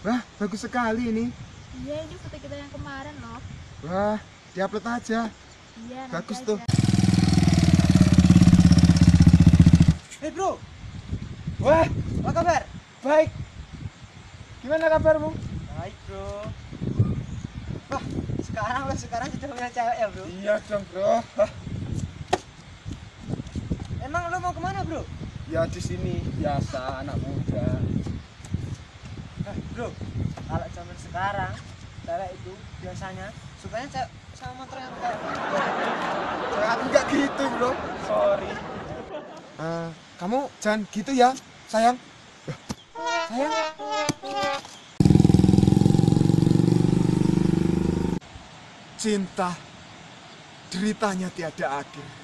Wah, bagus sekali ini. Iya, ini foto kita yang kemarin loh. Wah, diupload aja. Iya, Bagus nanti tuh. aja. Hei bro, Wah, apa kabar? baik. Gimana kabarmu? Baik bro. Wah, sekarang sudah punya cewek ya bro? Iya dong, Bro. Emang lo mau kemana bro? Ya di sini biasa anak muda. Bro, kalau zaman sekarang cewek itu biasanya sukanya cewek sama motor yang kayak Aku nggak gitu, Bro. Sorry. Kamu jangan gitu ya, sayang. Sayang. Cinta, deritanya tiada akhir.